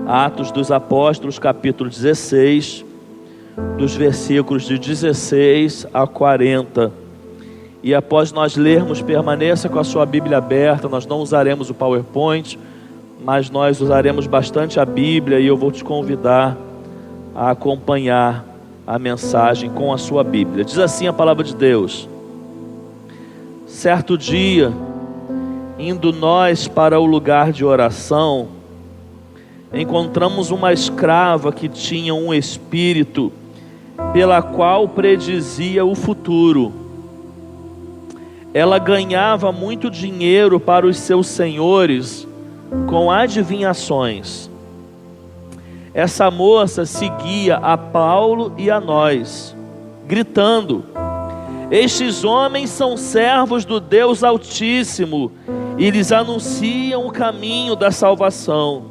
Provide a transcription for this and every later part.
Atos dos Apóstolos, capítulo 16, dos versículos de 16 a 40. E após nós lermos, permaneça com a sua Bíblia aberta. Nós não usaremos o PowerPoint, mas nós usaremos bastante a Bíblia, e eu vou te convidar a acompanhar a mensagem com a sua Bíblia. Diz assim a palavra de Deus: certo dia, indo nós para o lugar de oração, encontramos uma escrava que tinha um espírito pela qual predizia o futuro. Ela ganhava muito dinheiro para os seus senhores com adivinhações. Essa moça seguia a Paulo e a nós, gritando: estes homens são servos do Deus Altíssimo e lhes anunciam o caminho da salvação.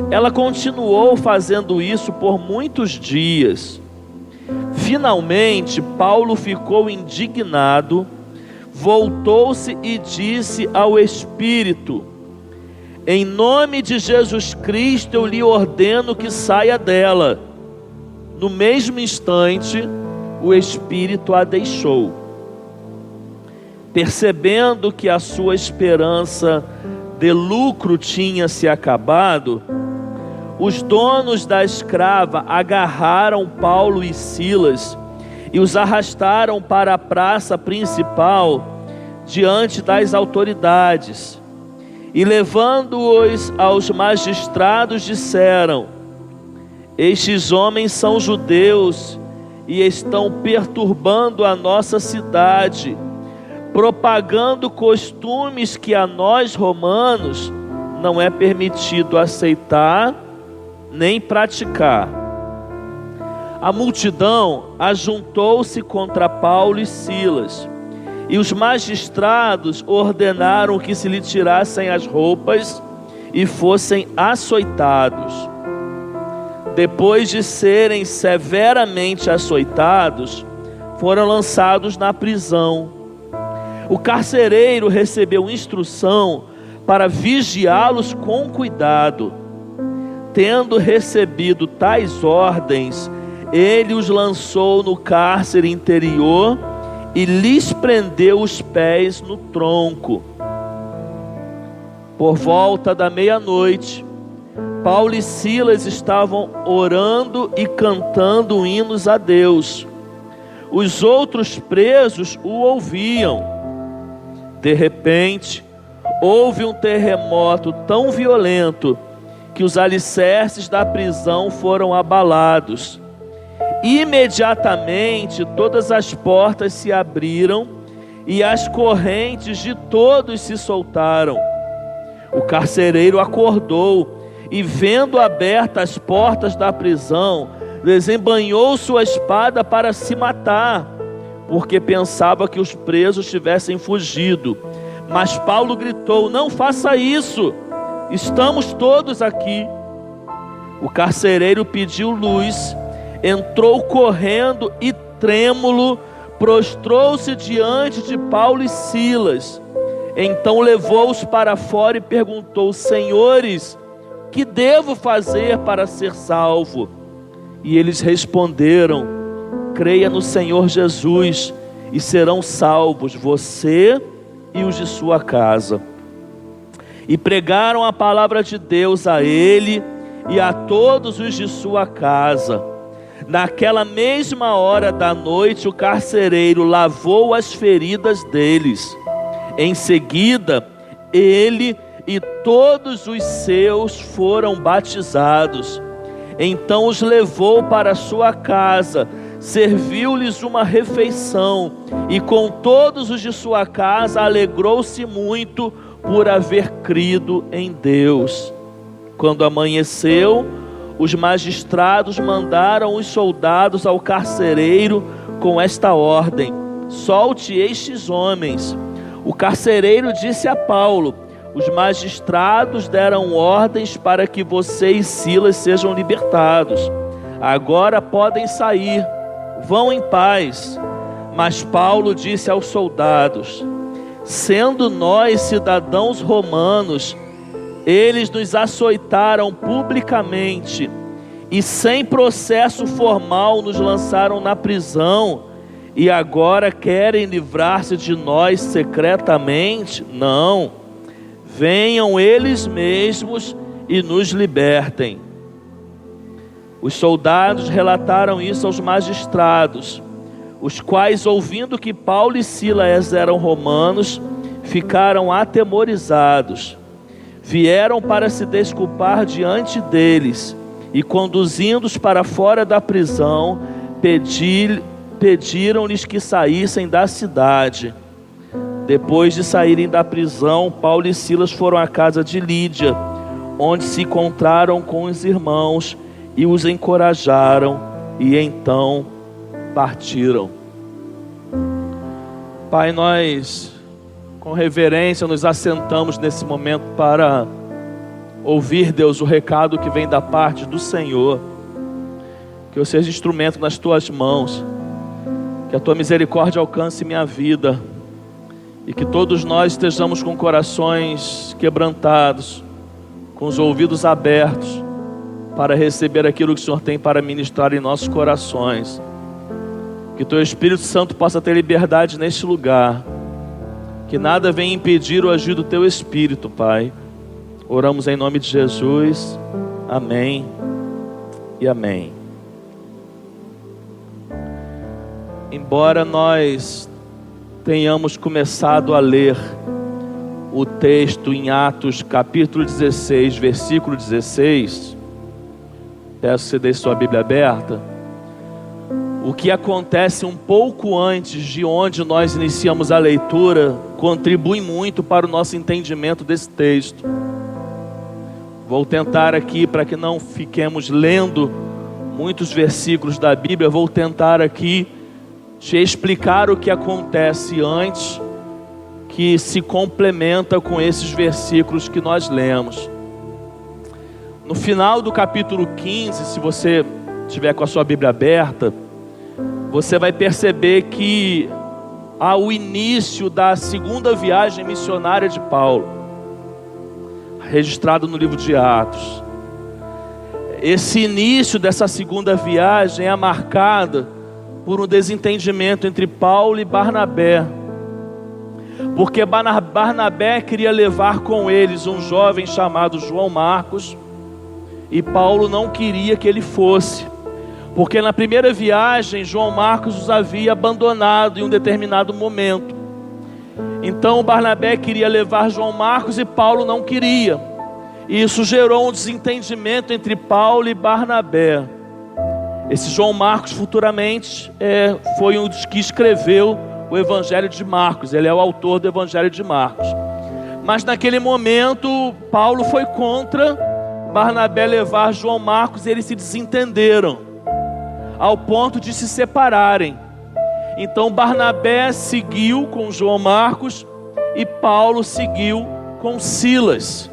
Ela continuou fazendo isso por muitos dias. Finalmente, Paulo ficou indignado, voltou-se e disse ao Espírito: em nome de Jesus Cristo eu lhe ordeno que saia dela. No mesmo instante, o Espírito a deixou. Percebendo que a sua esperança de lucro tinha se acabado, os donos da escrava agarraram Paulo e Silas e os arrastaram para a praça principal diante das autoridades. E levando-os aos magistrados, disseram: estes homens são judeus e estão perturbando a nossa cidade, propagando costumes que a nós romanos não é permitido aceitar nem praticar. A multidão ajuntou-se contra Paulo e Silas, e os magistrados ordenaram que se lhe tirassem as roupas e fossem açoitados. Depois de serem severamente açoitados, foram lançados na prisão. O carcereiro recebeu instrução para vigiá-los com cuidado. Tendo recebido tais ordens, ele os lançou no cárcere interior e lhes prendeu os pés no tronco. Por volta da meia-noite, Paulo e Silas estavam orando e cantando hinos a Deus. Os outros presos o ouviam. De repente, houve um terremoto tão violento que os alicerces da prisão foram abalados. Imediatamente todas as portas se abriram e as correntes de todos se soltaram. O carcereiro acordou e, vendo abertas as portas da prisão, desembainhou sua espada para se matar, porque pensava que os presos tivessem fugido. Mas Paulo gritou: não faça isso, estamos todos aqui. O carcereiro pediu luz, entrou correndo e trêmulo, prostrou-se diante de Paulo e Silas. Então levou-os para fora e perguntou: senhores, que devo fazer para ser salvo? E eles responderam: creia no Senhor Jesus e serão salvos você e os de sua casa. E pregaram a palavra de Deus a ele e a todos os de sua casa. Naquela mesma hora da noite, o carcereiro lavou as feridas deles. Em seguida, ele e todos os seus foram batizados. Então os levou para sua casa, serviu-lhes uma refeição, e com todos os de sua casa alegrou-se muito por haver crido em Deus. Quando amanheceu, os magistrados mandaram os soldados ao carcereiro com esta ordem: solte estes homens. O carcereiro disse a Paulo: os magistrados deram ordens para que você e Silas sejam libertados. Agora podem sair, vão em paz. Mas Paulo disse aos soldados: sendo nós cidadãos romanos, Eles nos açoitaram publicamente e sem processo formal nos lançaram na prisão, e agora querem livrar-se de nós secretamente? Não, venham eles mesmos e nos libertem. Os soldados relataram isso aos magistrados, os quais, ouvindo que Paulo e Silas eram romanos, ficaram atemorizados. Vieram para se desculpar diante deles, e conduzindo-os para fora da prisão, pediram-lhes que saíssem da cidade. Depois de saírem da prisão, Paulo e Silas foram à casa de Lídia, onde se encontraram com os irmãos e os encorajaram, e então partiram. Pai, nós com reverência nos assentamos nesse momento para ouvir, Deus, o recado que vem da parte do Senhor. Que eu seja instrumento nas tuas mãos, que a tua misericórdia alcance minha vida, e que todos nós estejamos com corações quebrantados, com os ouvidos abertos, para receber aquilo que o Senhor tem para ministrar em nossos corações. Que teu Espírito Santo possa ter liberdade neste lugar, que nada venha impedir o agir do teu Espírito, Pai. Oramos em nome de Jesus, amém e amém. Embora nós tenhamos começado a ler o texto em Atos capítulo 16, versículo 16, peço que você deixe sua Bíblia aberta. O que acontece um pouco antes de onde nós iniciamos a leitura contribui muito para o nosso entendimento desse texto. Vou tentar aqui, para que não fiquemos lendo muitos versículos da Bíblia, vou tentar aqui te explicar o que acontece antes, que se complementa com esses versículos que nós lemos. No final do capítulo 15, se você estiver com a sua Bíblia aberta, você vai perceber que há o início da segunda viagem missionária de Paulo, registrado no livro de Atos. Esse início dessa segunda viagem é marcada por um desentendimento entre Paulo e Barnabé, porque Barnabé queria levar com eles um jovem chamado João Marcos, e Paulo não queria que ele fosse, porque na primeira viagem João Marcos os havia abandonado em um determinado momento. Então Barnabé queria levar João Marcos e Paulo não queria, e isso gerou um desentendimento entre Paulo e Barnabé. Esse João Marcos futuramente foi um dos que escreveu o Evangelho de Marcos. Ele é o autor do Evangelho de Marcos. Mas naquele momento Paulo foi contra Barnabé levar João Marcos, e eles se desentenderam ao ponto de se separarem. Então Barnabé seguiu com João Marcos e Paulo seguiu com Silas.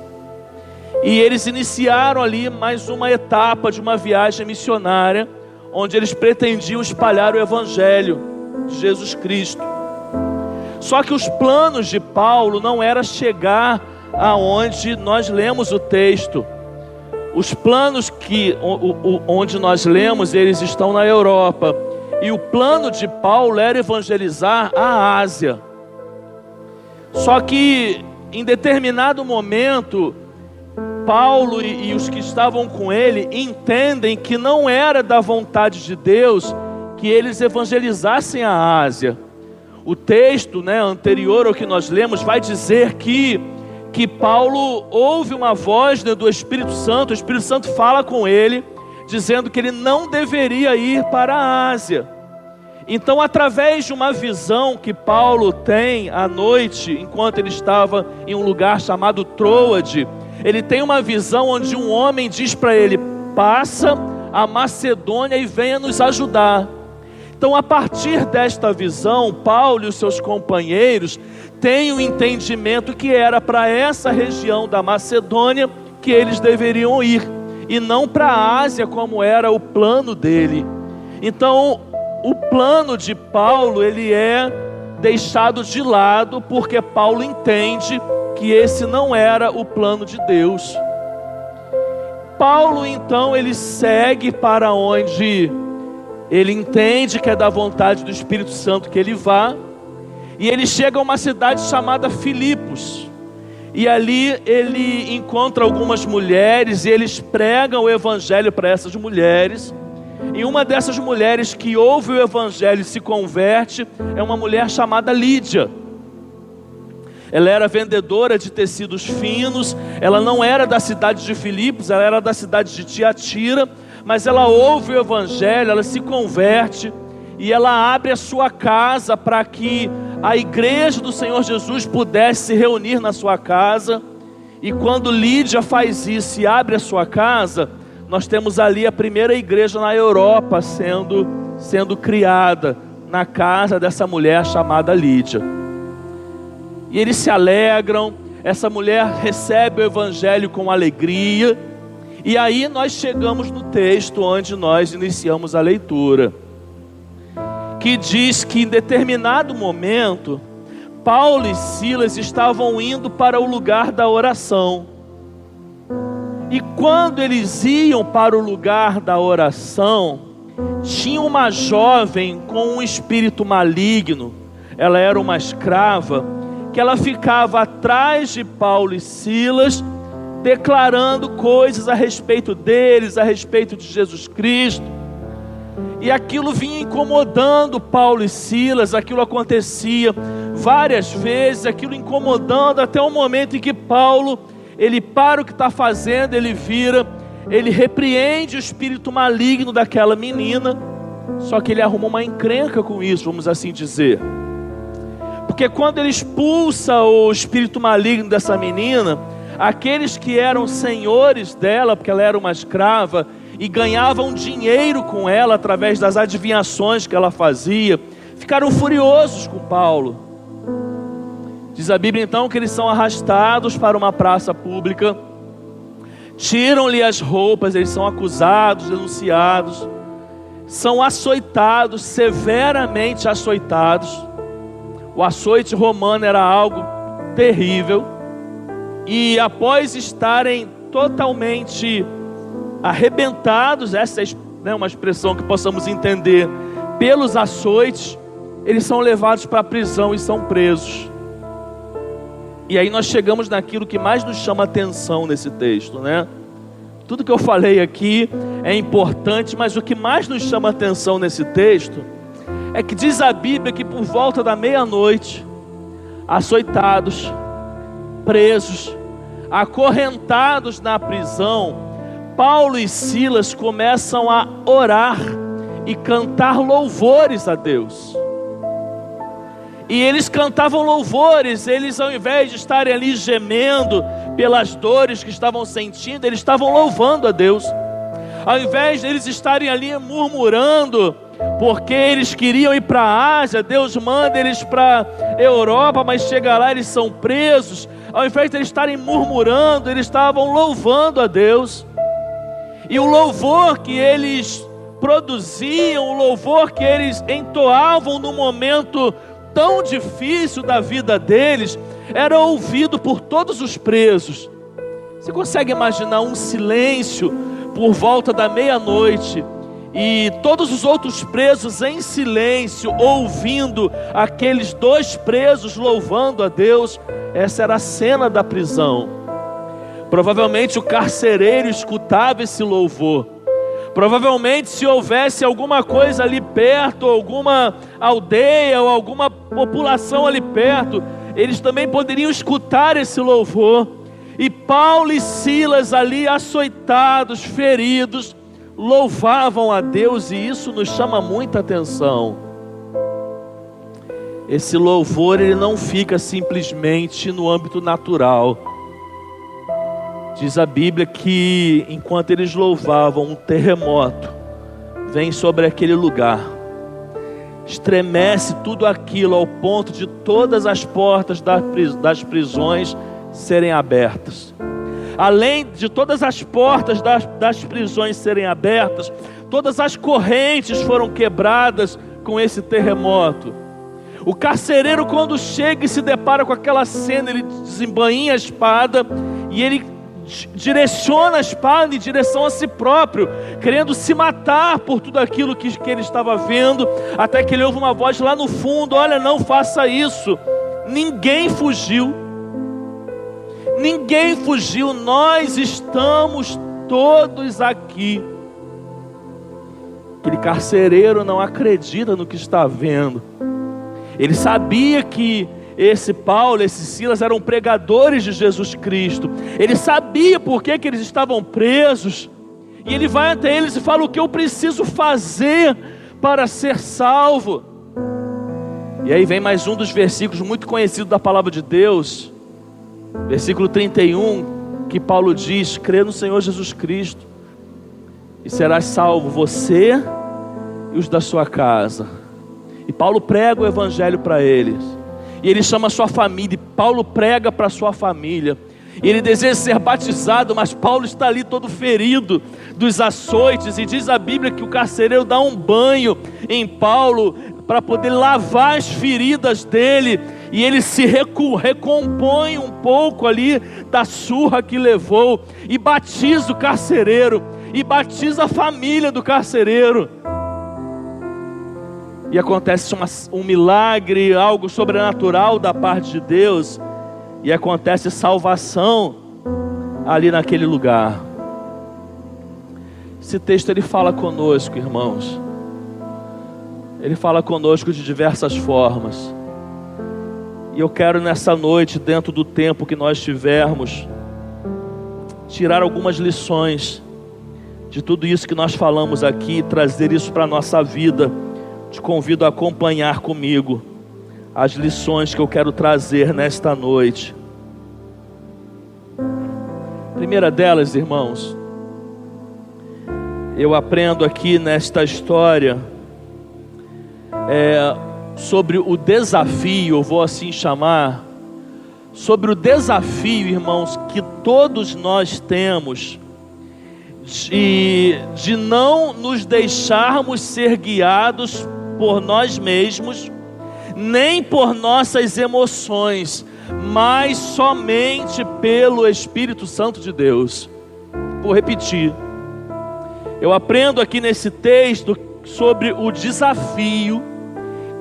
E eles iniciaram ali mais uma etapa de uma viagem missionária, onde eles pretendiam espalhar o Evangelho de Jesus Cristo. Só que os planos de Paulo não era chegar aonde nós lemos o texto. Os planos onde nós lemos, eles estão na Europa. E o plano de Paulo era evangelizar a Ásia. Só que em determinado momento, Paulo e os que estavam com ele entendem que não era da vontade de Deus que eles evangelizassem a Ásia. O texto, anterior ao que nós lemos vai dizer que Paulo ouve uma voz do Espírito Santo. O Espírito Santo fala com ele, dizendo que ele não deveria ir para a Ásia. Então, através de uma visão que Paulo tem à noite, enquanto ele estava em um lugar chamado Troade, ele tem uma visão onde um homem diz para ele: passa a Macedônia e venha nos ajudar. Então, a partir desta visão, Paulo e os seus companheiros têm um entendimento que era para essa região da Macedônia que eles deveriam ir, e não para a Ásia, como era o plano dele. Então, o plano de Paulo, ele é deixado de lado, porque Paulo entende que esse não era o plano de Deus. Paulo então ele segue para onde ele entende que é da vontade do Espírito Santo que ele vá, e ele chega a uma cidade chamada Filipos, e ali ele encontra algumas mulheres, e eles pregam o evangelho para essas mulheres, e uma dessas mulheres que ouve o evangelho e se converte, é uma mulher chamada Lídia. Ela era vendedora de tecidos finos, ela não era da cidade de Filipos, ela era da cidade de Tiatira, mas ela ouve o evangelho, ela se converte, e ela abre a sua casa para que a igreja do Senhor Jesus pudesse se reunir na sua casa. E quando Lídia faz isso e abre a sua casa, nós temos ali a primeira igreja na Europa sendo criada na casa dessa mulher chamada Lídia. E eles se alegram, essa mulher recebe o evangelho com alegria, e aí nós chegamos no texto onde nós iniciamos a leitura, que diz que em determinado momento, Paulo e Silas estavam indo para o lugar da oração, e quando eles iam para o lugar da oração, tinha uma jovem com um espírito maligno, ela era uma escrava, que ela ficava atrás de Paulo e Silas, declarando coisas a respeito deles, a respeito de Jesus Cristo, e aquilo vinha incomodando Paulo e Silas, aquilo acontecia várias vezes, aquilo incomodando até o momento em que Paulo, ele para o que está fazendo, ele vira, ele repreende o espírito maligno daquela menina, só que ele arruma uma encrenca com isso, vamos assim dizer. Porque quando ele expulsa o espírito maligno dessa menina, aqueles que eram senhores dela, porque ela era uma escrava, e ganhavam dinheiro com ela através das adivinhações que ela fazia, ficaram furiosos com Paulo. Diz a Bíblia então que eles são arrastados para uma praça pública, tiram-lhe as roupas, eles são acusados, denunciados, são açoitados, severamente açoitados. O açoite romano era algo terrível, e após estarem totalmente arrebentados, essa é uma expressão que possamos entender, pelos açoites, eles são levados para a prisão e são presos. E aí nós chegamos naquilo que mais nos chama a atenção nesse texto, né? Tudo que eu falei aqui é importante, mas o que mais nos chama a atenção nesse texto é que diz a Bíblia que por volta da meia-noite, açoitados, presos, acorrentados na prisão, Paulo e Silas começam a orar e cantar louvores a Deus. E eles cantavam louvores, eles ao invés de estarem ali gemendo pelas dores que estavam sentindo, eles estavam louvando a Deus. Ao invés de eles estarem ali murmurando, porque eles queriam ir para a Ásia, Deus manda eles para a Europa, mas chega lá eles são presos. Ao invés de eles estarem murmurando, eles estavam louvando a Deus. E o louvor que eles produziam, o louvor que eles entoavam no momento tão difícil da vida deles, era ouvido por todos os presos. Você consegue imaginar um silêncio por volta da meia-noite, e todos os outros presos em silêncio, ouvindo aqueles dois presos louvando a Deus? Essa era a cena da prisão. Provavelmente o carcereiro escutava esse louvor. Provavelmente se houvesse alguma coisa ali perto, alguma aldeia ou alguma população ali perto, eles também poderiam escutar esse louvor. E Paulo e Silas ali açoitados, feridos, louvavam a Deus, e isso nos chama muita atenção. Esse louvor, ele não fica simplesmente no âmbito natural. Diz a Bíblia que enquanto eles louvavam, um terremoto vem sobre aquele lugar, estremece tudo aquilo ao ponto de todas as portas das prisões serem abertas. Além de todas as portas das prisões serem abertas, todas as correntes foram quebradas com esse terremoto. O carcereiro, quando chega e se depara com aquela cena, ele desembainha a espada e ele direciona a espada em direção a si próprio, querendo se matar por tudo aquilo que ele estava vendo, até que ele ouve uma voz lá no fundo: olha, não faça isso. Ninguém fugiu, nós estamos todos aqui. Aquele carcereiro não acredita no que está vendo. Ele sabia que esse Paulo, esse Silas eram pregadores de Jesus Cristo. Ele sabia por que eles estavam presos. E ele vai até eles e fala: o que eu preciso fazer para ser salvo? E aí vem mais um dos versículos muito conhecidos da palavra de Deus. Versículo 31, que Paulo diz: crê no Senhor Jesus Cristo e serás salvo, você e os da sua casa. E Paulo prega o evangelho para eles. E ele chama a sua família, e Paulo prega para a sua família. E ele deseja ser batizado, mas Paulo está ali todo ferido dos açoites. E diz a Bíblia que o carcereiro dá um banho em Paulo para poder lavar as feridas dele. E ele se recompõe um pouco ali da surra que levou. E batiza o carcereiro, e batiza a família do carcereiro. E acontece um milagre, algo sobrenatural da parte de Deus. E acontece salvação ali naquele lugar. Esse texto ele fala conosco, irmãos. Ele fala conosco de diversas formas. E eu quero nessa noite, dentro do tempo que nós tivermos, tirar algumas lições de tudo isso que nós falamos aqui e trazer isso para a nossa vida. Te convido a acompanhar comigo as lições que eu quero trazer nesta noite. Primeira delas, irmãos, eu aprendo aqui nesta história sobre o desafio, eu vou assim chamar, sobre o desafio, irmãos, que todos nós temos de não nos deixarmos ser guiados por nós mesmos, nem por nossas emoções, mas somente pelo Espírito Santo de Deus. Vou repetir. Eu aprendo aqui nesse texto sobre o desafio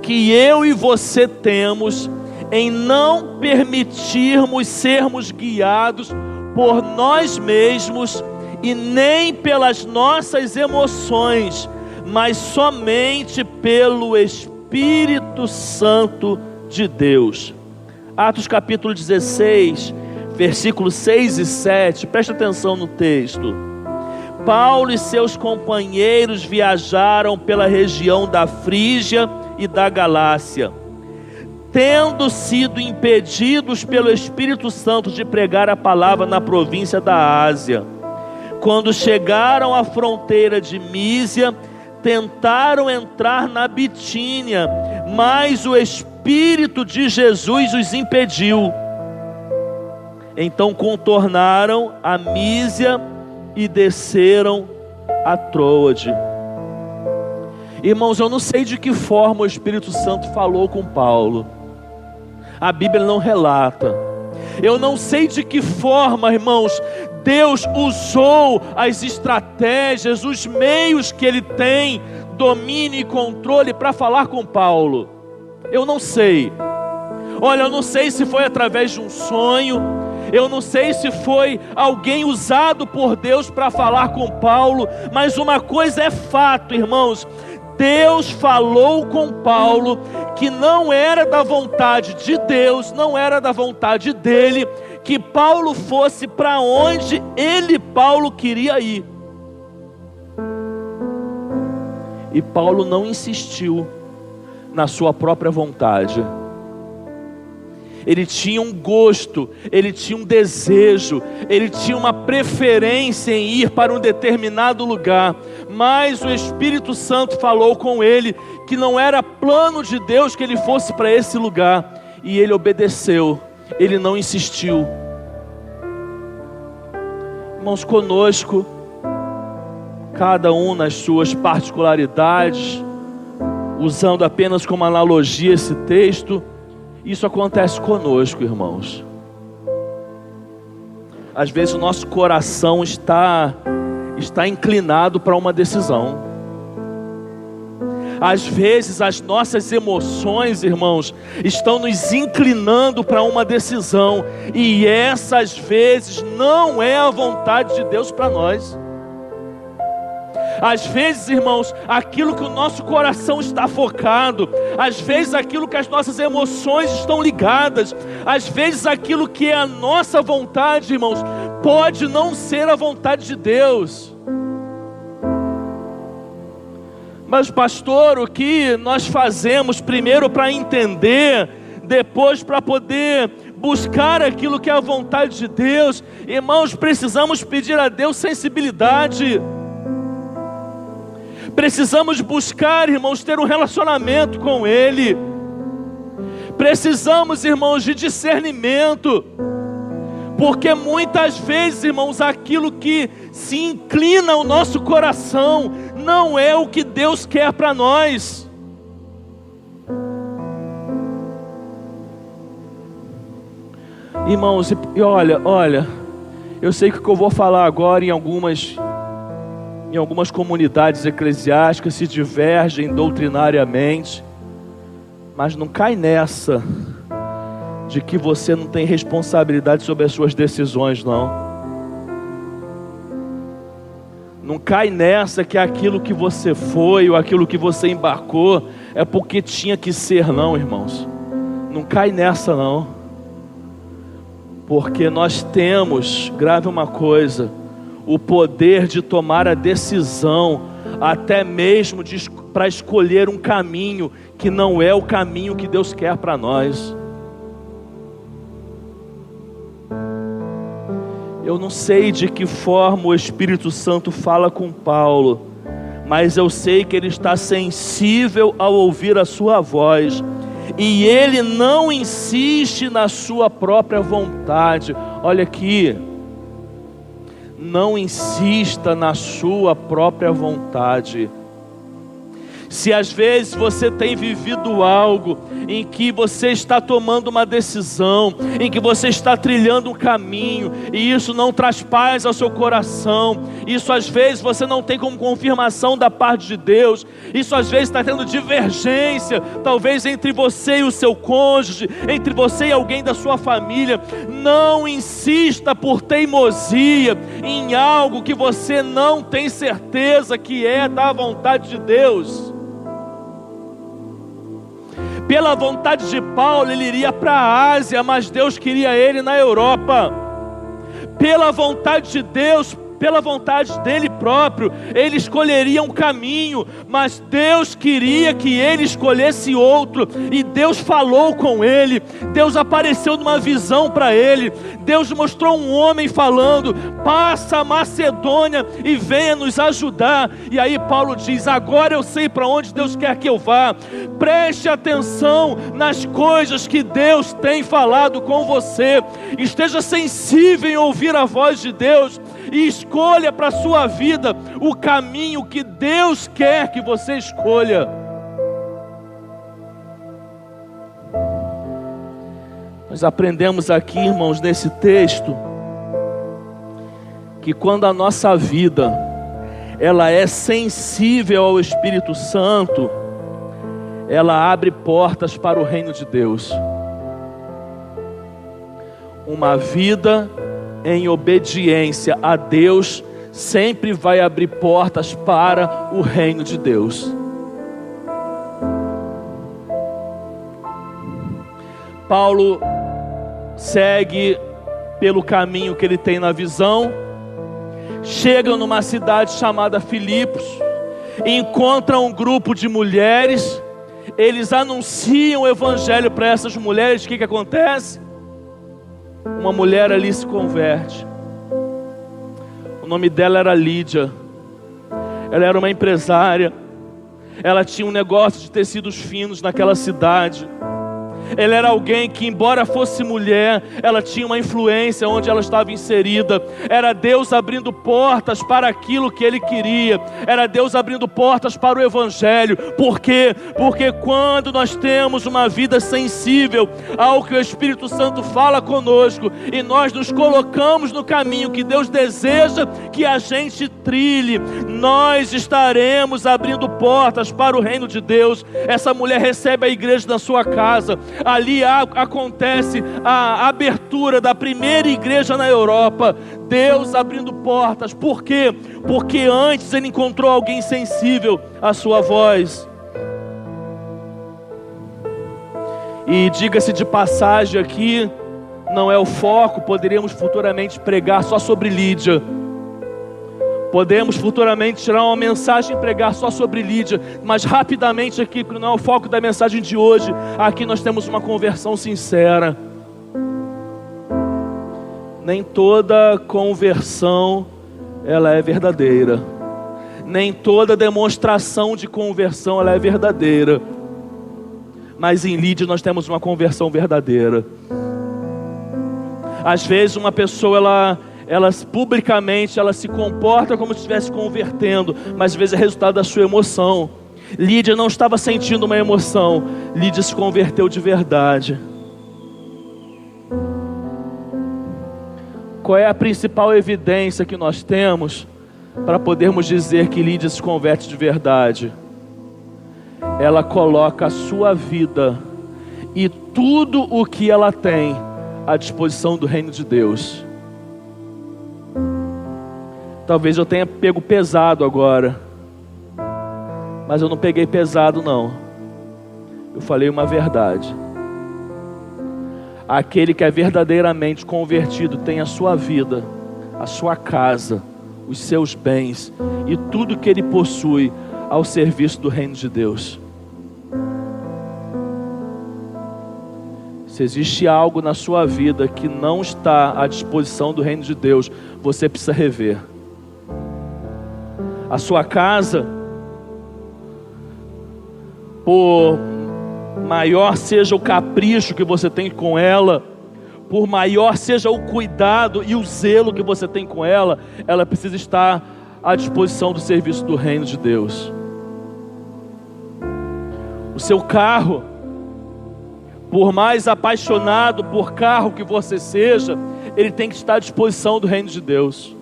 que eu e você temos em não permitirmos sermos guiados por nós mesmos e nem pelas nossas emoções, mas somente pelo Espírito Santo de Deus. Atos capítulo 16, versículos 6 e 7, presta atenção no texto. Paulo e seus companheiros viajaram pela região da Frígia e da Galácia, tendo sido impedidos pelo Espírito Santo de pregar a palavra na província da Ásia. Quando chegaram à fronteira de Mísia, tentaram entrar na Bitínia, mas o Espírito de Jesus os impediu. Então contornaram a Mísia e desceram a Troade. Irmãos, eu não sei de que forma o Espírito Santo falou com Paulo. A Bíblia não relata. Eu não sei de que forma, irmãos, Deus usou as estratégias, os meios que Ele tem, domínio e controle para falar com Paulo. Eu não sei. Olha, eu não sei se foi através de um sonho. Eu não sei se foi alguém usado por Deus para falar com Paulo. Mas uma coisa é fato, irmãos. Deus falou com Paulo que não era da vontade de Deus, não era da vontade dele, que Paulo fosse para onde Paulo queria ir. E Paulo não insistiu na sua própria vontade. Ele tinha um gosto, ele tinha um desejo, ele tinha uma preferência em ir para um determinado lugar, mas o Espírito Santo falou com ele que não era plano de Deus que ele fosse para esse lugar, e ele obedeceu, ele não insistiu. Irmãos, conosco, cada um nas suas particularidades, usando apenas como analogia esse texto, isso acontece conosco, irmãos. Às vezes o nosso coração está inclinado para uma decisão. Às vezes as nossas emoções, irmãos, estão nos inclinando para uma decisão, e essa às vezes não é a vontade de Deus para nós. Às vezes, irmãos, aquilo que o nosso coração está focado, às vezes aquilo que as nossas emoções estão ligadas, às vezes aquilo que é a nossa vontade, irmãos, pode não ser a vontade de Deus. Mas pastor, o que nós fazemos primeiro para entender, depois para poder buscar aquilo que é a vontade de Deus? Irmãos, precisamos pedir a Deus sensibilidade. Precisamos buscar, irmãos, ter um relacionamento com Ele. Precisamos, irmãos, de discernimento. Porque muitas vezes, irmãos, aquilo que se inclina ao nosso coração não é o que Deus quer para nós. Irmãos, e olha, eu sei que o que eu vou falar agora em algumas comunidades eclesiásticas se divergem doutrinariamente, mas não cai nessa de que você não tem responsabilidade sobre as suas decisões, não. Não cai nessa que aquilo que você foi ou aquilo que você embarcou é porque tinha que ser, não, irmãos. Não cai nessa, não. Porque nós temos, grave uma coisa, o poder de tomar a decisão, até mesmo para escolher um caminho que não é o caminho que Deus quer para nós. Eu não sei de que forma o Espírito Santo fala com Paulo, mas eu sei que ele está sensível ao ouvir a sua voz, e ele não insiste na sua própria vontade. Olha aqui, não insista na sua própria vontade. Se às vezes você tem vivido algo em que você está tomando uma decisão, em que você está trilhando um caminho, e isso não traz paz ao seu coração, isso às vezes você não tem como confirmação da parte de Deus, isso às vezes está tendo divergência, talvez entre você e o seu cônjuge, entre você e alguém da sua família, não insista por teimosia em algo que você não tem certeza que é da vontade de Deus. Pela vontade de Paulo, ele iria para a Ásia, mas Deus queria ele na Europa. Pela vontade de Deus, pela vontade dele próprio, ele escolheria um caminho, mas Deus queria que ele escolhesse outro, e Deus falou com ele, Deus apareceu numa visão para ele, Deus mostrou um homem falando: passa a Macedônia e venha nos ajudar. E aí Paulo diz: agora eu sei para onde Deus quer que eu vá. Preste atenção nas coisas que Deus tem falado com você, esteja sensível em ouvir a voz de Deus, e escolha para a sua vida o caminho que Deus quer que você escolha. Nós aprendemos aqui, irmãos, nesse texto, que quando a nossa vida ela é sensível ao Espírito Santo, ela abre portas para o reino de Deus. Uma vida em obediência a Deus sempre vai abrir portas para o reino de Deus. Paulo segue pelo caminho que ele tem na visão, chega numa cidade chamada Filipos, encontra um grupo de mulheres, eles anunciam o evangelho para essas mulheres. O que acontece? Uma mulher ali se converte. O nome dela era Lídia. Ela era uma empresária. Ela tinha um negócio de tecidos finos naquela cidade. Ela era alguém que, embora fosse mulher, ela tinha uma influência onde ela estava inserida. Era Deus abrindo portas para aquilo que Ele queria. Era Deus abrindo portas para o Evangelho. Por quê? Porque quando nós temos uma vida sensível ao que o Espírito Santo fala conosco, e nós nos colocamos no caminho que Deus deseja que a gente trilhe, nós estaremos abrindo portas para o reino de Deus. Essa mulher recebe a igreja na sua casa. Ali acontece a abertura da primeira igreja na Europa. Deus abrindo portas. Por quê? Porque antes ele encontrou alguém sensível à sua voz. E diga-se de passagem aqui, não é o foco. Poderíamos futuramente pregar só sobre Lídia. Podemos futuramente tirar uma mensagem e pregar só sobre Lídia. Mas rapidamente aqui, porque não é o foco da mensagem de hoje. Aqui nós temos uma conversão sincera. Nem toda conversão ela é verdadeira. Nem toda demonstração de conversão ela é verdadeira. Mas em Lídia nós temos uma conversão verdadeira. Às vezes uma pessoa ela publicamente ela se comporta como se estivesse convertendo, mas às vezes é resultado da sua emoção. Lídia não estava sentindo uma emoção. Lídia se converteu de verdade. Qual é a principal evidência que nós temos para podermos dizer que Lídia se converte de verdade? Ela coloca a sua vida e tudo o que ela tem à disposição do reino de Deus. Talvez eu tenha pego pesado agora, mas eu não peguei pesado não. Eu falei uma verdade. Aquele que é verdadeiramente convertido tem a sua vida, a sua casa, os seus bens e tudo que ele possui ao serviço do reino de Deus. Se existe algo na sua vida que não está à disposição do reino de Deus, você precisa rever. A sua casa, por maior seja o capricho que você tem com ela, por maior seja o cuidado e o zelo que você tem com ela, ela precisa estar à disposição do serviço do reino de Deus. O seu carro, por mais apaixonado por carro que você seja, ele tem que estar à disposição do reino de Deus.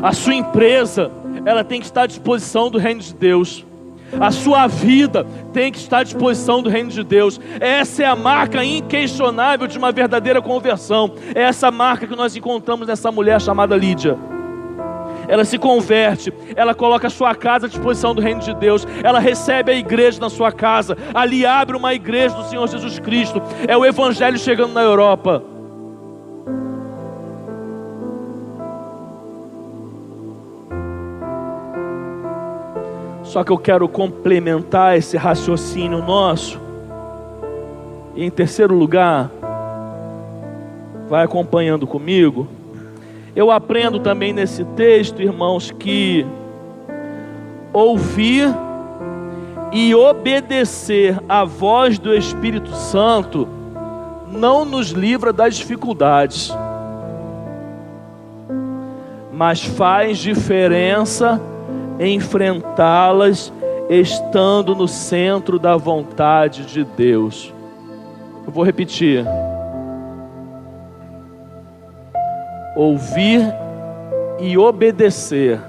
A sua empresa, ela tem que estar à disposição do reino de Deus. A sua vida tem que estar à disposição do reino de Deus. Essa é a marca inquestionável de uma verdadeira conversão. É essa marca que nós encontramos nessa mulher chamada Lídia. Ela se converte, ela coloca a sua casa à disposição do reino de Deus. Ela recebe a igreja na sua casa. Ali abre uma igreja do Senhor Jesus Cristo. É o evangelho chegando na Europa. Só que eu quero complementar esse raciocínio nosso. E em terceiro lugar, vai acompanhando comigo. Eu aprendo também nesse texto, irmãos, que ouvir e obedecer à voz do Espírito Santo não nos livra das dificuldades, mas faz diferença enfrentá-las estando no centro da vontade de Deus. Eu vou repetir. Ouvir e obedecer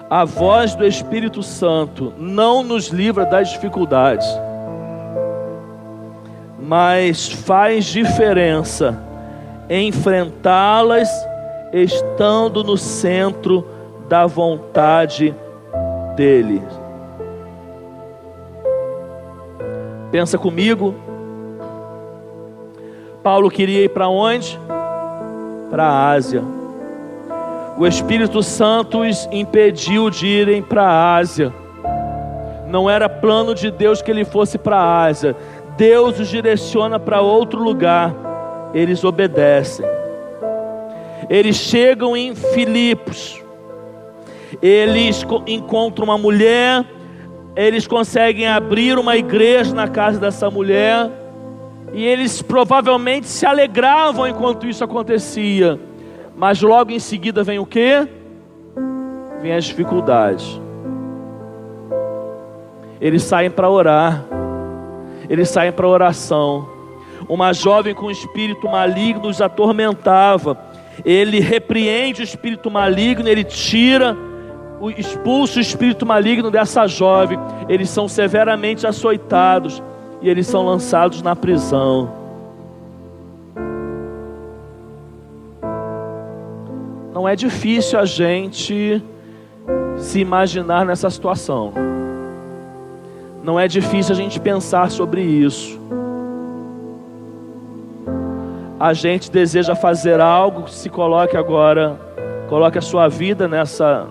a voz do Espírito Santo não nos livra das dificuldades, mas faz diferença enfrentá-las estando no centro da vontade dele. Pensa comigo. Paulo queria ir para onde? Para a Ásia. O Espírito Santo os impediu de irem para a Ásia. Não era plano de Deus que ele fosse para a Ásia. Deus os direciona para outro lugar. Eles obedecem. Eles chegam em Filipos. Eles encontram uma mulher. Eles conseguem abrir uma igreja na casa dessa mulher. E eles provavelmente se alegravam enquanto isso acontecia. Mas logo em seguida vem o quê? Vem as dificuldades. Eles saem para orar. Eles saem para oração. Uma jovem com espírito maligno os atormentava. Ele repreende o espírito maligno, ele expulsa o espírito maligno dessa jovem. Eles são severamente açoitados e eles são lançados na prisão. Não é difícil a gente se imaginar nessa situação. Não é difícil a gente pensar sobre isso. A gente deseja fazer algo, se coloque agora, coloque a sua vida nessa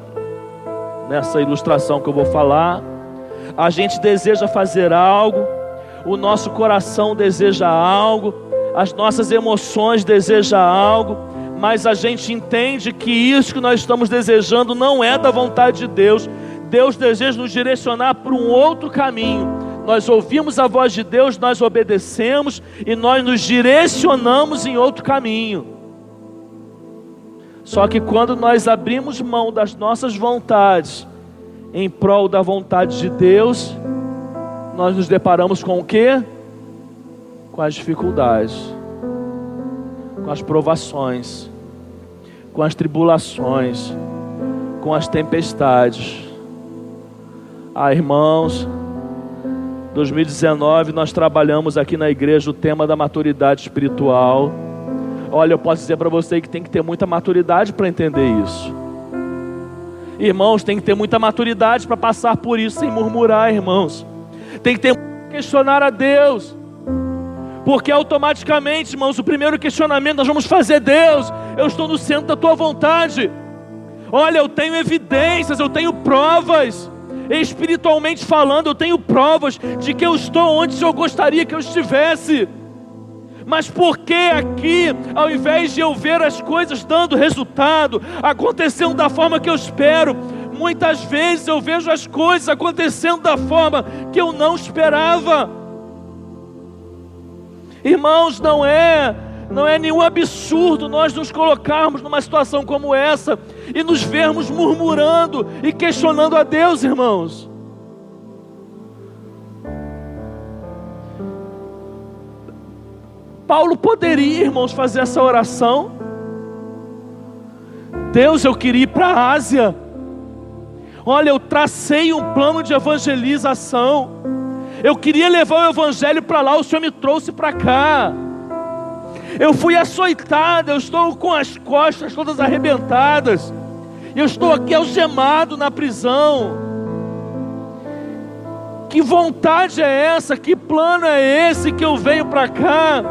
ilustração que eu vou falar. A gente deseja fazer algo, o nosso coração deseja algo, as nossas emoções desejam algo, mas a gente entende que isso que nós estamos desejando não é da vontade de Deus. Deus deseja nos direcionar para um outro caminho. Nós ouvimos a voz de Deus, nós obedecemos e nós nos direcionamos em outro caminho. Só que quando nós abrimos mão das nossas vontades em prol da vontade de Deus, nós nos deparamos com o quê? Com as dificuldades, com as provações, com as tribulações, com as tempestades. Irmãos, 2019 nós trabalhamos aqui na igreja o tema da maturidade espiritual. Olha, eu posso dizer para você que tem que ter muita maturidade para entender isso. Irmãos, tem que ter muita maturidade para passar por isso sem murmurar, irmãos. Tem que ter que questionar a Deus. Porque automaticamente, irmãos, o primeiro questionamento nós vamos fazer: Deus, eu estou no centro da tua vontade. Olha, eu tenho evidências, eu tenho provas. Espiritualmente falando, eu tenho provas de que eu estou onde eu gostaria que eu estivesse. Mas por que aqui, ao invés de eu ver as coisas dando resultado, acontecendo da forma que eu espero, muitas vezes eu vejo as coisas acontecendo da forma que eu não esperava? Irmãos, não é nenhum absurdo nós nos colocarmos numa situação como essa e nos vermos murmurando e questionando a Deus, irmãos. Paulo poderia, irmãos, fazer essa oração: Deus, eu queria ir para a Ásia. Olha, eu tracei um plano de evangelização. Eu queria levar o evangelho para lá, o Senhor me trouxe para cá. Eu fui açoitado, eu estou com as costas todas arrebentadas. Eu estou aqui algemado na prisão. Que vontade é essa? Que plano é esse que eu venho para cá?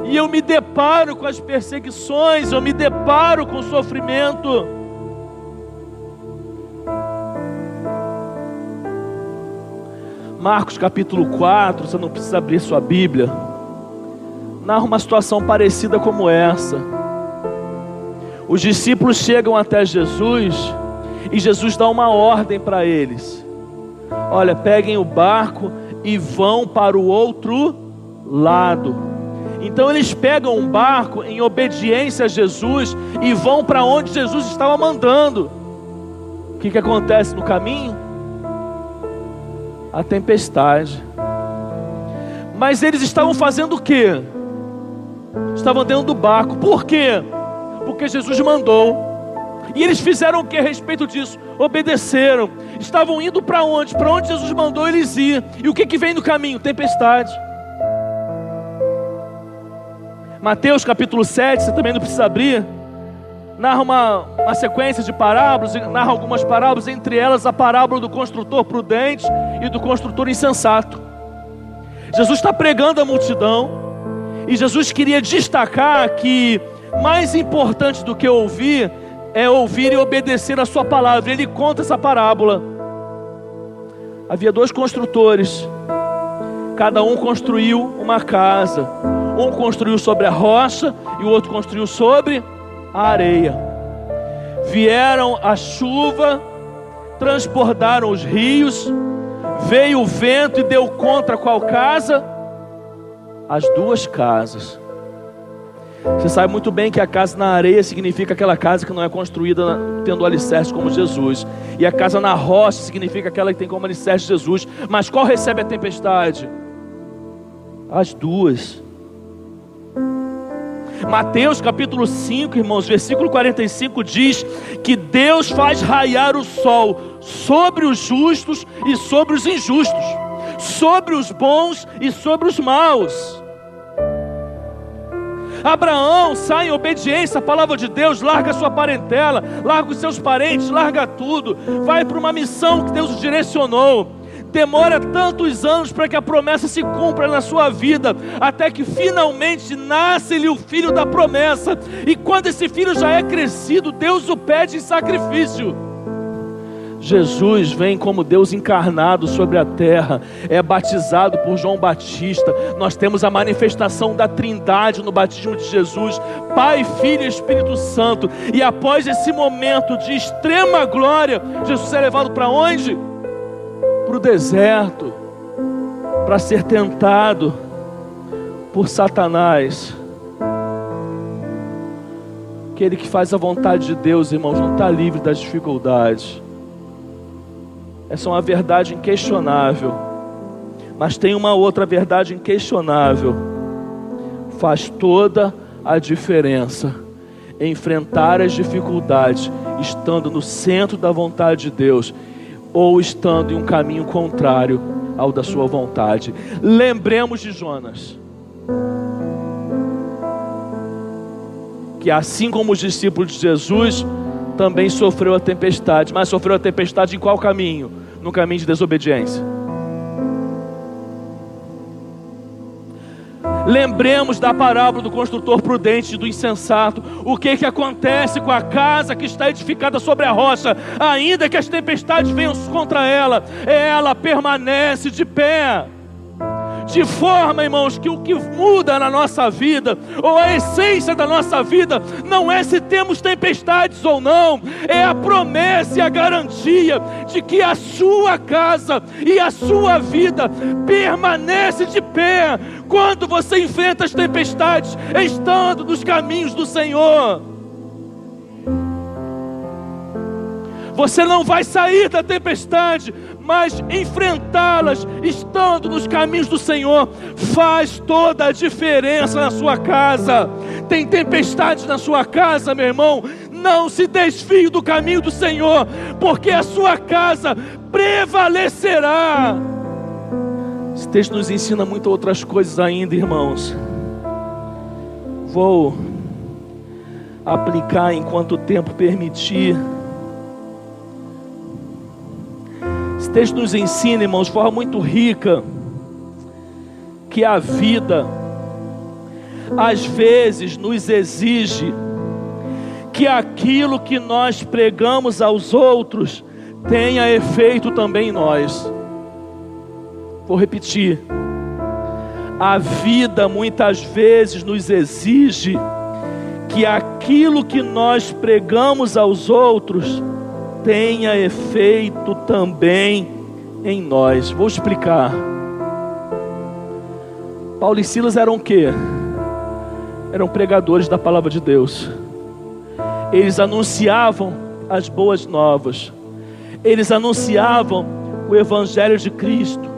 E eu me deparo com as perseguições, eu me deparo com o sofrimento. Marcos capítulo 4, você não precisa abrir sua Bíblia, narra uma situação parecida como essa. Os discípulos chegam até Jesus e Jesus dá uma ordem para eles: olha, peguem o barco e vão para o outro lado. Então eles pegam um barco em obediência a Jesus e vão para onde Jesus estava mandando. O que acontece no caminho? A tempestade. Mas eles estavam fazendo o quê? Estavam dentro do barco. Por quê? Porque Jesus mandou. E eles fizeram o que a respeito disso? Obedeceram. Estavam indo para onde? Para onde Jesus mandou eles ir. E o que vem no caminho? Tempestade. Mateus capítulo 7, você também não precisa abrir, narra uma sequência de parábolas, narra algumas parábolas, entre elas a parábola do construtor prudente e do construtor insensato. Jesus está pregando a multidão e Jesus queria destacar que mais importante do que ouvir é ouvir e obedecer a sua palavra. Ele conta essa parábola. Havia dois construtores, cada um construiu uma casa. Um construiu sobre a rocha e o outro construiu sobre a areia. Vieram a chuva, transbordaram os rios, veio o vento e deu contra qual casa? as duas casas. Você sabe muito bem que a casa na areia significa aquela casa que não é construída tendo alicerce como Jesus. E a casa na rocha significa aquela que tem como alicerce Jesus. Mas qual recebe a tempestade? As duas. Mateus capítulo 5, irmãos, versículo 45 diz que Deus faz raiar o sol sobre os justos e sobre os injustos, sobre os bons e sobre os maus. Abraão sai em obediência à palavra de Deus, larga a sua parentela, larga os seus parentes, larga tudo, vai para uma missão que Deus o direcionou. Demora tantos anos para que a promessa se cumpra na sua vida, até que finalmente nasce-lhe o filho da promessa. E quando esse filho já é crescido, Deus o pede em sacrifício. Jesus vem como Deus encarnado sobre a terra, é batizado por João Batista. Nós temos a manifestação da Trindade no batismo de Jesus, Pai, Filho e Espírito Santo. E após esse momento de extrema glória, Jesus é levado para onde? Para o deserto, para ser tentado por Satanás. Aquele que faz a vontade de Deus, irmãos, não está livre das dificuldades. Essa é uma verdade inquestionável. Mas tem uma outra verdade inquestionável. Faz toda a diferença enfrentar as dificuldades estando no centro da vontade de Deus, ou estando em um caminho contrário ao da sua vontade. Lembremos de Jonas, que assim como os discípulos de Jesus, também sofreu a tempestade. Mas sofreu a tempestade em qual caminho? No caminho de desobediência. Lembremos da parábola do construtor prudente e do insensato. O que acontece com a casa que está edificada sobre a rocha? Ainda que as tempestades venham contra ela, ela permanece de pé. De forma, irmãos, que o que muda na nossa vida, ou a essência da nossa vida, não é se temos tempestades ou não, é a promessa e a garantia de que a sua casa e a sua vida permanece de pé quando você enfrenta as tempestades, estando nos caminhos do Senhor. Você não vai sair da tempestade, mas enfrentá-las estando nos caminhos do Senhor faz toda a diferença na sua casa. Tem tempestade na sua casa, meu irmão? Não se desvie do caminho do Senhor, porque a sua casa prevalecerá. Esse texto nos ensina muitas outras coisas ainda, irmãos. Vou aplicar enquanto o tempo permitir. Esse texto nos ensina, irmãos, de forma muito rica, que a vida às vezes nos exige que aquilo que nós pregamos aos outros tenha efeito também em nós. Vou repetir. A vida muitas vezes nos exige que aquilo que nós pregamos aos outros tenha efeito também em nós. Vou explicar. Paulo e Silas eram o quê? Eram pregadores da palavra de Deus. Eles anunciavam as boas novas. Eles anunciavam o evangelho de Cristo.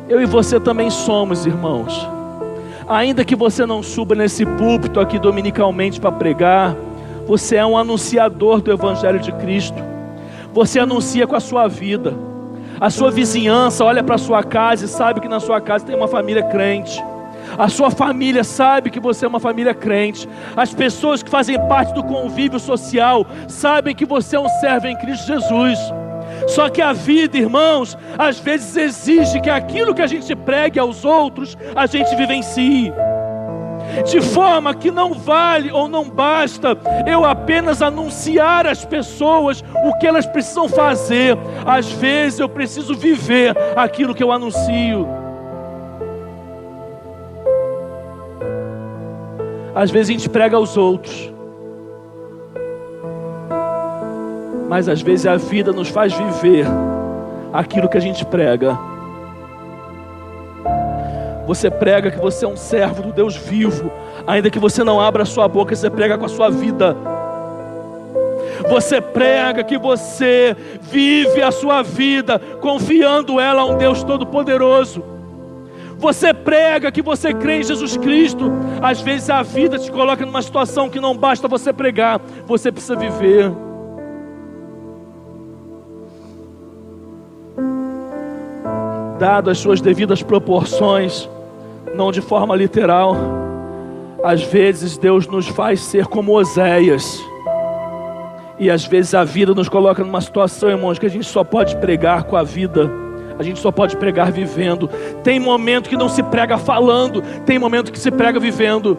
Eu e você também somos, irmãos. Ainda que você não suba nesse púlpito aqui dominicalmente para pregar, você é um anunciador do evangelho de Cristo. Você anuncia com a sua vida. A sua vizinhança olha para a sua casa e sabe que na sua casa tem uma família crente. A sua família sabe que você é uma família crente. As pessoas que fazem parte do convívio social sabem que você é um servo em Cristo Jesus. Só que a vida, irmãos, às vezes exige que aquilo que a gente pregue aos outros, a gente vivencie. De forma que não vale ou não basta eu apenas anunciar às pessoas o que elas precisam fazer. Às vezes eu preciso viver aquilo que eu anuncio. Às vezes a gente prega aos outros, mas às vezes a vida nos faz viver aquilo que a gente prega. Você prega que você é um servo do Deus vivo. Ainda que você não abra a sua boca, você prega com a sua vida. Você prega que você vive a sua vida confiando ela a um Deus Todo-Poderoso. Você prega que você crê em Jesus Cristo. Às vezes a vida te coloca numa situação que não basta você pregar, você precisa viver. Dado as suas devidas proporções, não de forma literal, às vezes Deus nos faz ser como Oséias. E às vezes a vida nos coloca numa situação, irmãos, que a gente só pode pregar com a vida. A gente só pode pregar vivendo. Tem momento que não se prega falando, tem momento que se prega vivendo.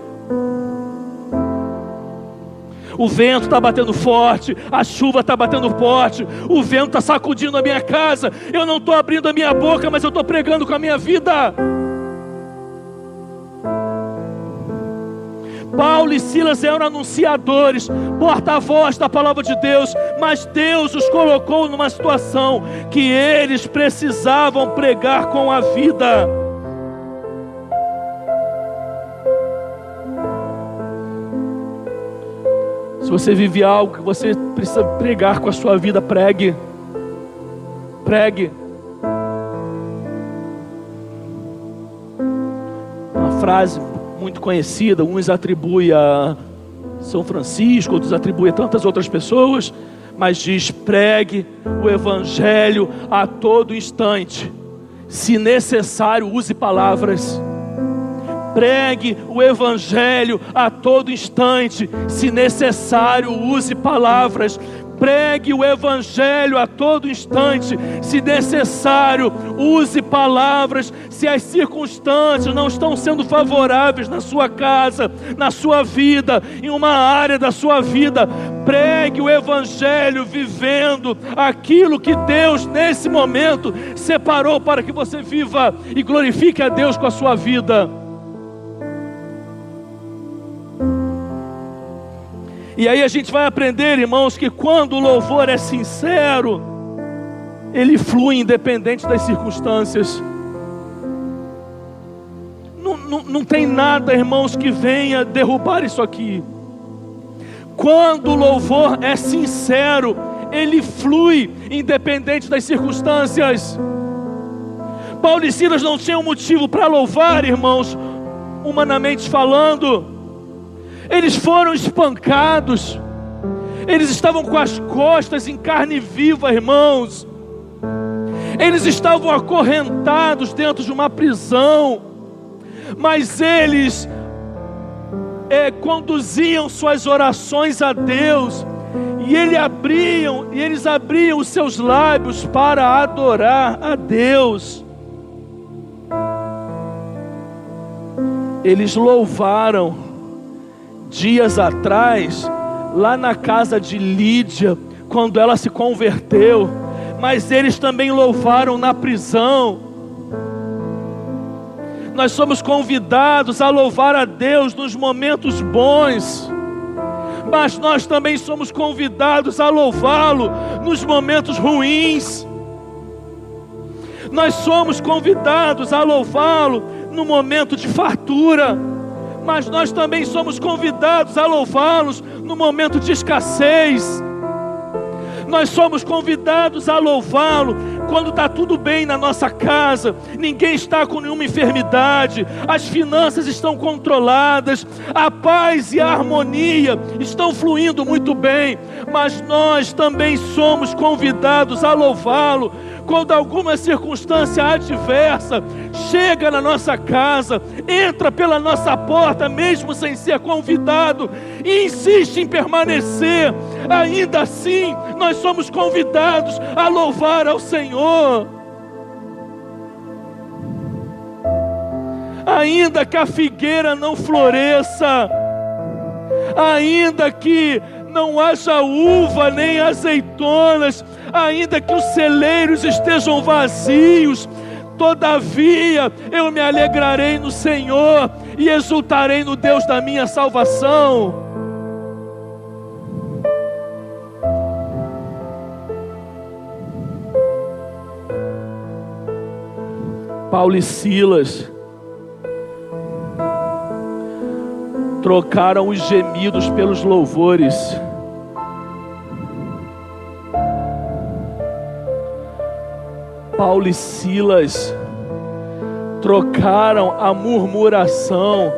O vento está batendo forte, a chuva está batendo forte, o vento está sacudindo a minha casa. Eu não estou abrindo a minha boca, mas eu estou pregando com a minha vida. Paulo e Silas eram anunciadores, porta-voz da palavra de Deus, mas Deus os colocou numa situação que eles precisavam pregar com a vida. Se você vive algo que você precisa pregar com a sua vida, pregue. Pregue. Uma frase muito conhecida, uns atribuem a São Francisco, outros atribuem a tantas outras pessoas, mas diz: pregue o Evangelho a todo instante. Se necessário, use palavras. Pregue o Evangelho a todo instante. Se necessário, use palavras. Pregue o Evangelho a todo instante. Se necessário, use palavras. Se as circunstâncias não estão sendo favoráveis na sua casa, na sua vida, em uma área da sua vida, pregue o Evangelho vivendo aquilo que Deus nesse momento separou para que você viva e glorifique a Deus com a sua vida. E aí a gente vai aprender, irmãos, que quando o louvor é sincero, ele flui independente das circunstâncias. Não tem nada, irmãos, que venha derrubar isso aqui. Quando o louvor é sincero, ele flui independente das circunstâncias. Paulo e Silas não tinham motivo para louvar, irmãos, humanamente falando. Eles foram espancados, eles estavam com as costas em carne viva, irmãos. Eles estavam acorrentados dentro de uma prisão, mas eles conduziam suas orações a Deus, e eles abriam os seus lábios para adorar a Deus. Eles louvaram dias atrás, lá na casa de Lídia, quando ela se converteu, mas eles também louvaram na prisão. Nós somos convidados a louvar a Deus nos momentos bons, mas nós também somos convidados a louvá-lo nos momentos ruins. Nós somos convidados a louvá-lo no momento de fartura, mas nós também somos convidados a louvá-los no momento de escassez. Nós somos convidados a louvá-lo quando está tudo bem na nossa casa, ninguém está com nenhuma enfermidade, as finanças estão controladas, a paz e a harmonia estão fluindo muito bem. Mas nós também somos convidados a louvá-lo quando alguma circunstância adversa chega na nossa casa, entra pela nossa porta mesmo sem ser convidado e insiste em permanecer. Ainda assim nós somos convidados a louvar ao Senhor. Ainda que a figueira não floresça, ainda que não haja uva nem azeitonas, ainda que os celeiros estejam vazios, todavia eu me alegrarei no Senhor e exultarei no Deus da minha salvação. Paulo e Silas trocaram os gemidos pelos louvores. Paulo e Silas trocaram a murmuração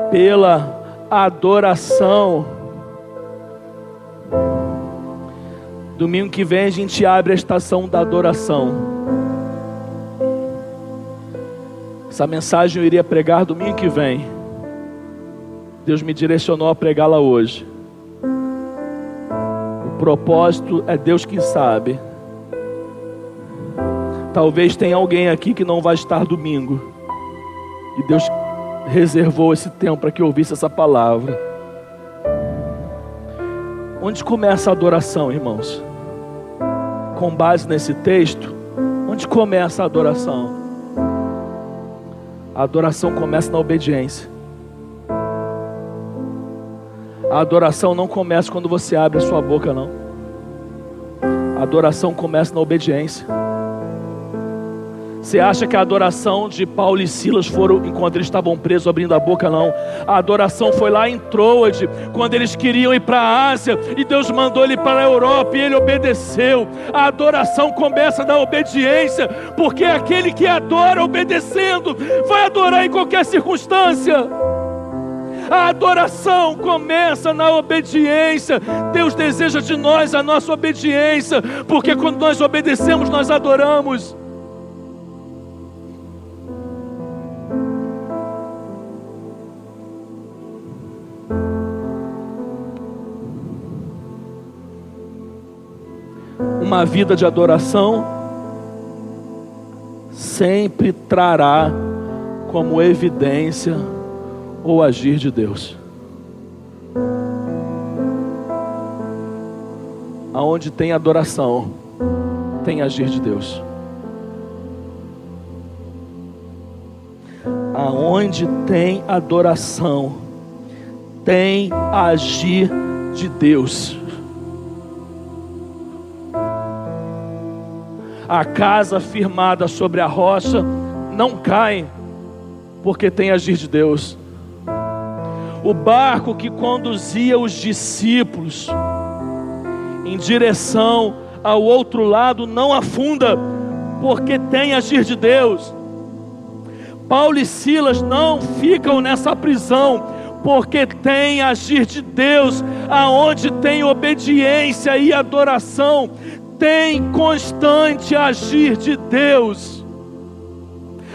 pela adoração. Domingo que vem a gente abre a estação da adoração. Essa mensagem eu iria pregar domingo que vem. Deus me direcionou a pregá-la hoje. O propósito é Deus quem sabe. Talvez tenha alguém aqui que não vai estar domingo, e Deus reservou esse tempo para que eu ouvisse essa palavra. Onde começa a adoração, irmãos? Com base nesse texto, onde começa a adoração? A adoração começa na obediência. A adoração não começa quando você abre a sua boca, não. A adoração começa na obediência. Você acha que a adoração de Paulo e Silas foram enquanto eles estavam presos abrindo a boca? Não. A adoração foi lá em Troade, quando eles queriam ir para a Ásia, e Deus mandou ele para a Europa, e ele obedeceu. A adoração começa na obediência, porque aquele que adora obedecendo, vai adorar em qualquer circunstância. A adoração começa na obediência. Deus deseja de nós a nossa obediência, porque quando nós obedecemos, nós adoramos. Uma vida de adoração sempre trará como evidência o agir de Deus. Aonde tem adoração, tem agir de Deus. Aonde tem adoração, tem agir de Deus. A casa firmada sobre a rocha não cai, porque tem agir de Deus. O barco que conduzia os discípulos em direção ao outro lado não afunda, porque tem agir de Deus. Paulo e Silas não ficam nessa prisão, porque tem agir de Deus. Aonde tem obediência e adoração, tem constante agir de Deus.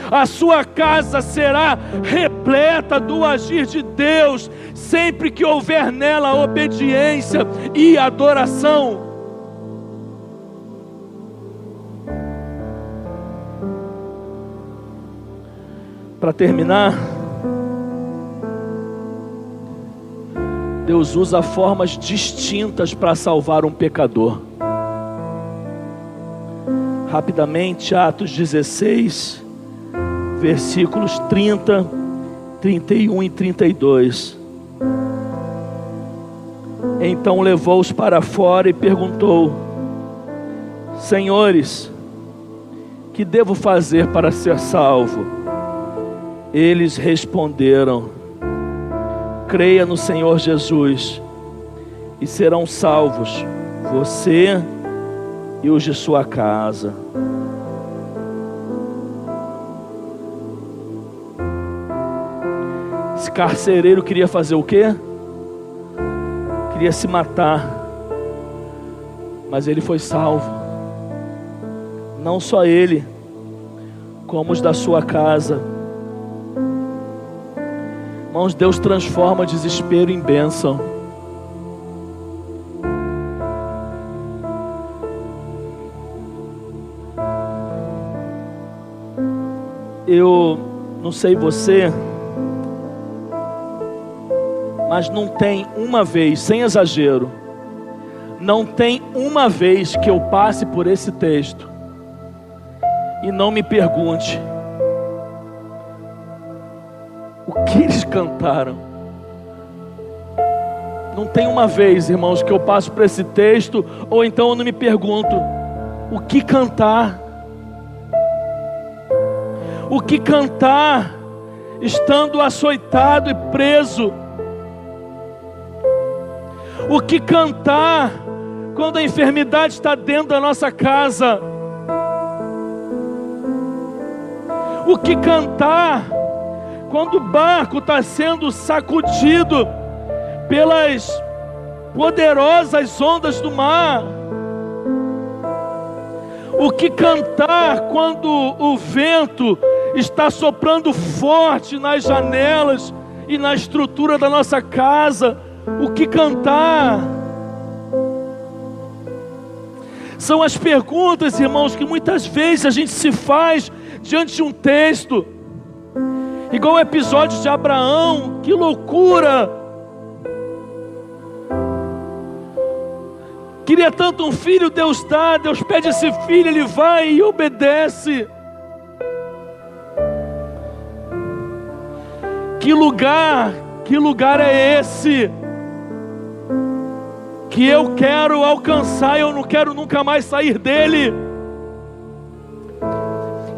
A sua casa será repleta do agir de Deus, sempre que houver nela obediência e adoração. Para terminar, Deus usa formas distintas para salvar um pecador. Rapidamente, Atos 16, versículos 30, 31 e 32. Então levou-os para fora e perguntou: Senhores, que devo fazer para ser salvo? Eles responderam: creia no Senhor Jesus, e serão salvos você e os de sua casa. Esse carcereiro queria fazer o quê? Queria se matar, mas ele foi salvo. Não só ele, como os da sua casa. Irmãos, Deus transforma desespero em bênção. Eu não sei você, mas não tem uma vez, sem exagero, não tem uma vez que eu passe por esse texto e não me pergunte: o que eles cantaram? Não tem uma vez, irmãos, que eu passo por esse texto, ou então eu não me pergunto: o que cantar? O que cantar, estando açoitado e preso? O que cantar quando a enfermidade está dentro da nossa casa? O que cantar quando o barco está sendo sacudido pelas poderosas ondas do mar? O que cantar quando o vento está soprando forte nas janelas e na estrutura da nossa casa? O que cantar? São as perguntas, irmãos, que muitas vezes a gente se faz diante de um texto, igual o episódio de Abraão. Que loucura! Queria tanto um filho, Deus dá, Deus pede esse filho, ele vai e obedece. Que lugar é esse que eu quero alcançar e eu não quero nunca mais sair dele?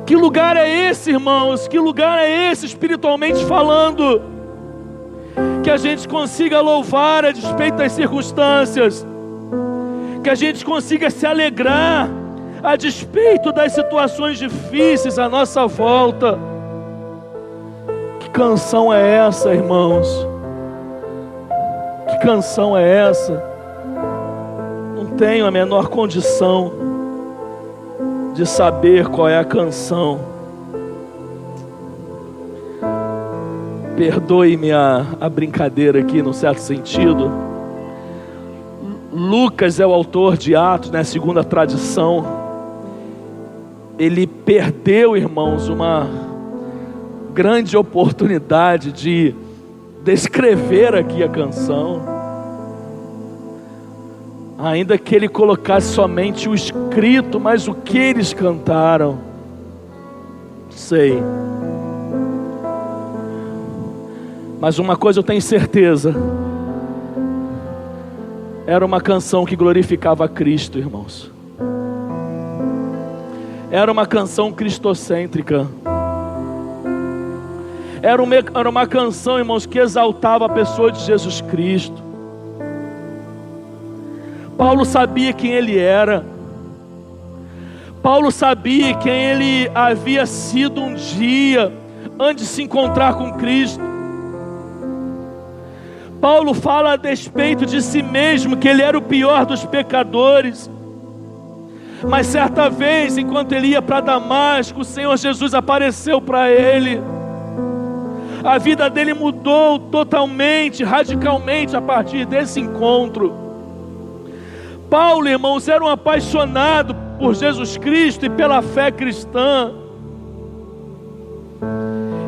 Que lugar é esse, irmãos? Que lugar é esse, espiritualmente falando? Que a gente consiga louvar a despeito das circunstâncias, que a gente consiga se alegrar a despeito das situações difíceis à nossa volta. Que canção é essa, irmãos? Que canção é essa? Não tenho a menor condição de saber qual é a canção. Perdoe-me a brincadeira aqui, num certo sentido. Lucas é o autor de Atos, né, segundo a tradição. Ele perdeu, irmãos, uma grande oportunidade de descrever aqui a canção, ainda que ele colocasse somente o escrito, mas o que eles cantaram, sei. Mas uma coisa eu tenho certeza: era uma canção que glorificava a Cristo, irmãos. Era uma canção cristocêntrica. Era uma canção, irmãos, que exaltava a pessoa de Jesus Cristo. Paulo sabia quem ele era. Paulo sabia quem ele havia sido um dia antes de se encontrar com Cristo. Paulo fala a despeito de si mesmo que ele era o pior dos pecadores. Mas certa vez, enquanto ele ia para Damasco, o Senhor Jesus apareceu para ele. A vida dele mudou totalmente, radicalmente a partir desse encontro. Paulo, irmãos, era um apaixonado por Jesus Cristo e pela fé cristã.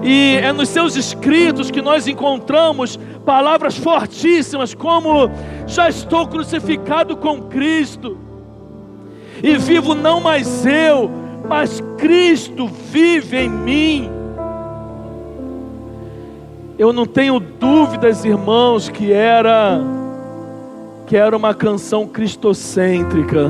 E é nos seus escritos que nós encontramos palavras fortíssimas como: já estou crucificado com Cristo, e vivo não mais eu, mas Cristo vive em mim. Eu não tenho dúvidas, irmãos, que era uma canção cristocêntrica.